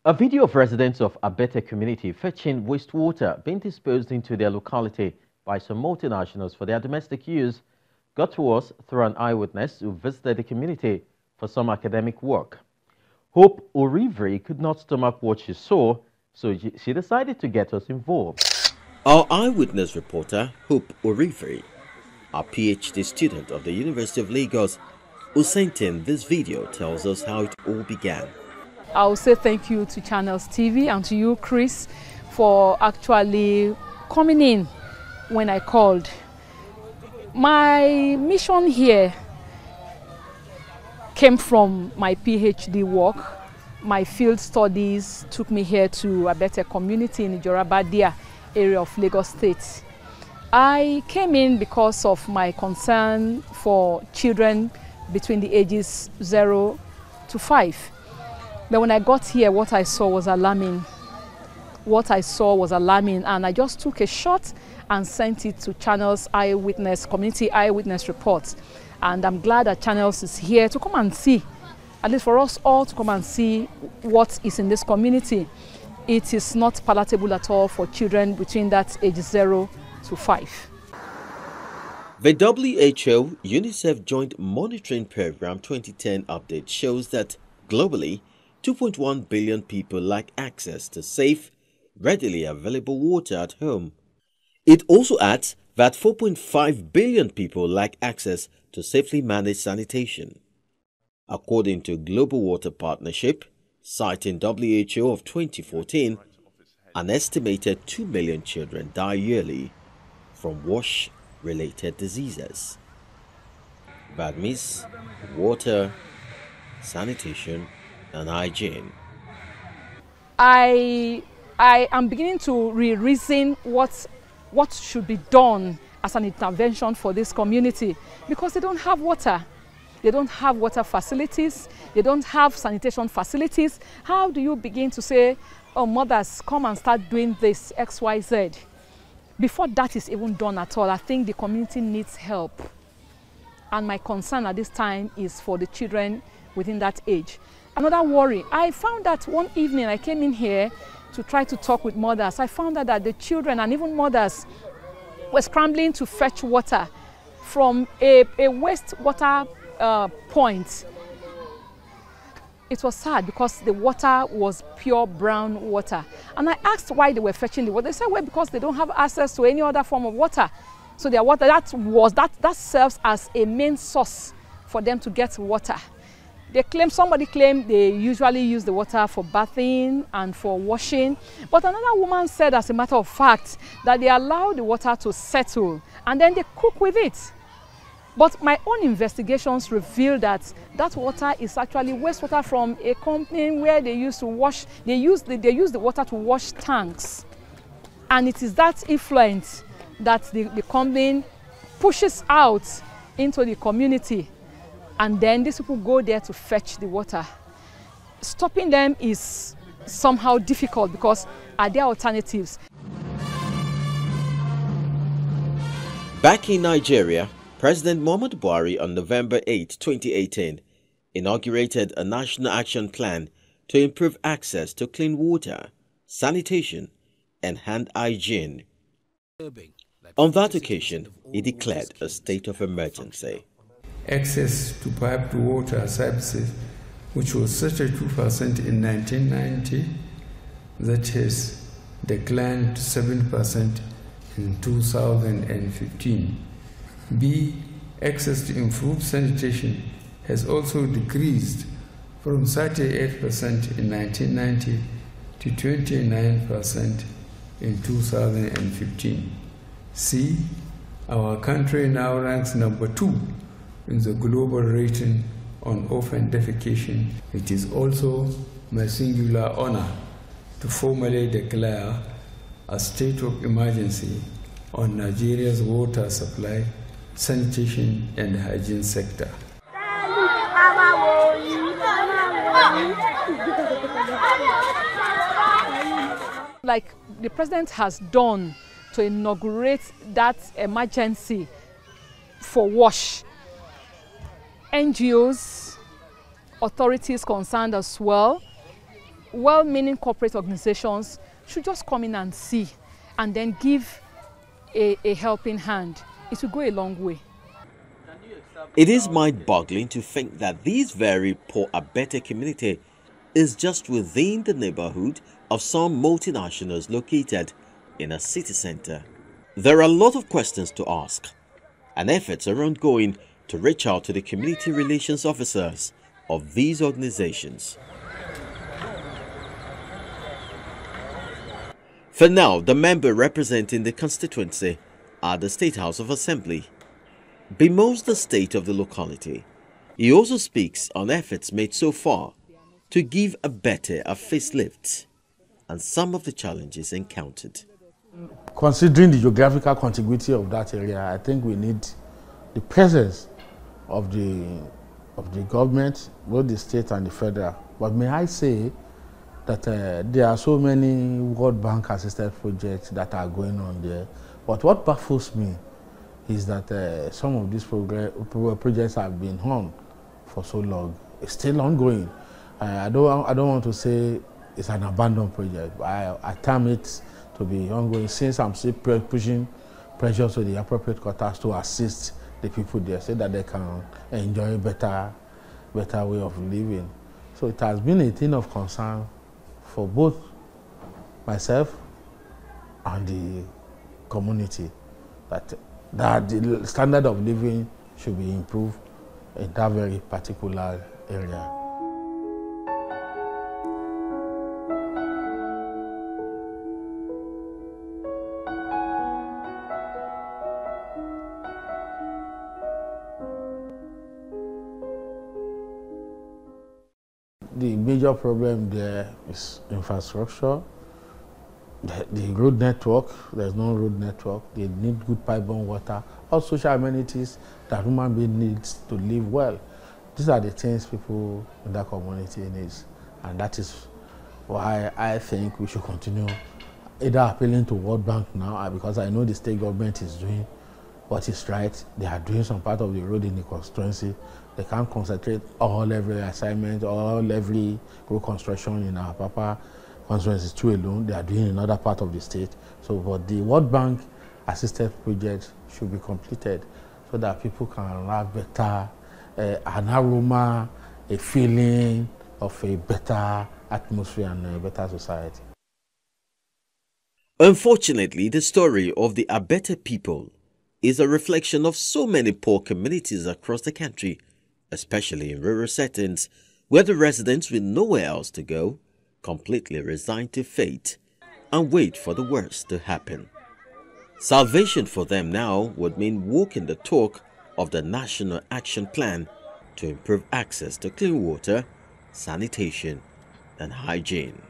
A video of residents of Abete community fetching wastewater being disposed into their locality by some multinationals for their domestic use got to us through an eyewitness who visited the community for some academic work. Hope Orivri could not stomach what she saw, so she decided to get us involved. Our eyewitness reporter, Hope Orivri, a PhD student of the University of Lagos, who sent in this video, tells us how it all began. I will say thank you to Channels TV and to you, Chris, for actually coming in when I called. My mission here came from my PhD work. My field studies took me here to Abete community in Ijora, Badia area of Lagos State. I came in because of my concern for children between the ages 0 to 5. But when I got here, what I saw was alarming. And I just took a shot and sent it to Channels Eyewitness, Community Eyewitness Report. And I'm glad that Channels is here to come and see, at least for us all to come and see what is in this community. It is not palatable at all for children between that age 0 to 5. The WHO UNICEF Joint Monitoring Program 2010 update shows that globally, 2.1 billion people lack access to safe, readily available water at home. It also adds that 4.5 billion people lack access to safely managed sanitation. According to Global Water Partnership, citing WHO of 2014, an estimated 2 million children die yearly from wash-related diseases. That means water, sanitation, and hygiene. I am beginning to reason what should be done as an intervention for this community, because they don't have water. They don't have water facilities. They don't have sanitation facilities. How do you begin to say, oh, mothers, come and start doing this X, Y, Z? Before that is even done at all, I think the community needs help. And my concern at this time is for the children within that age. Another worry, I found that one evening I came in here to try to talk with mothers. I found out that the children and even mothers were scrambling to fetch water from a wastewater point. It was sad because the water was pure brown water. And I asked why they were fetching the water. They said, well, because they don't have access to any other form of water. So their water, that serves as a main source for them to get water. Somebody claimed they usually use the water for bathing and for washing. But another woman said, as a matter of fact, that they allow the water to settle and then they cook with it. But my own investigations revealed that that water is actually wastewater from a company where they used to wash, they use the water to wash tanks. And it is that effluent that the company pushes out into the community. And then these people go there to fetch the water. Stopping them is somehow difficult because are there alternatives? Back in Nigeria, President Muhammadu Buhari on November 8, 2018, inaugurated a national action plan to improve access to clean water, sanitation, and hand hygiene. On that occasion, he declared a state of emergency. Access to piped water services, which was 32% in 1990, that has declined to 7% in 2015. B. Access to improved sanitation has also decreased from 38% in 1990 to 29% in 2015. C. Our country now ranks number 2 in the global rating on open defecation. It is also my singular honor to formally declare a state of emergency on Nigeria's water supply, sanitation, and hygiene sector. Like the president has done to inaugurate that emergency for WASH, NGOs, authorities concerned as well, well-meaning corporate organizations should just come in and see and then give a helping hand. It will go a long way. It is mind-boggling to think that this very poor Abete community is just within the neighborhood of some multinationals located in a city center. There are a lot of questions to ask, and efforts are ongoing to reach out to the community relations officers of these organizations. For now, the member representing the constituency at the State House of Assembly bemoans the state of the locality. He also speaks on efforts made so far to give Abete a facelift and some of the challenges encountered. Considering the geographical contiguity of that area, I think we need the presence of the government, both the state and the federal. But may I say that there are so many World Bank assisted projects that are going on there. But what baffles me is that some of these projects have been on for so long. It's still ongoing. I don't want to say it's an abandoned project, but I term it to be ongoing since I'm still pushing pressure to the appropriate quarters to assist the people there so that they can enjoy a better way of living. So it has been a thing of concern for both myself and the community that the standard of living should be improved in that very particular area. The major problem there is infrastructure, the road network. There's no road network. They need good pipe-borne water, all social amenities that human being needs to live well. These are the things people in that community need, and that is why I think we should continue either appealing to World Bank now, because I know the state government is doing what is right. They are doing some part of the road in the constituency. They can't concentrate every assignment, every road construction in our Papa constituency too alone. They are doing another part of the state. So, but the World Bank assisted project should be completed so that people can have better, an aroma, a feeling of a better atmosphere and a better society. Unfortunately, the story of the Abete people is a reflection of so many poor communities across the country, especially in rural settings where the residents with nowhere else to go completely resign to fate and wait for the worst to happen. Salvation for them now would mean walking the talk of the National Action Plan to improve access to clean water, sanitation, and hygiene.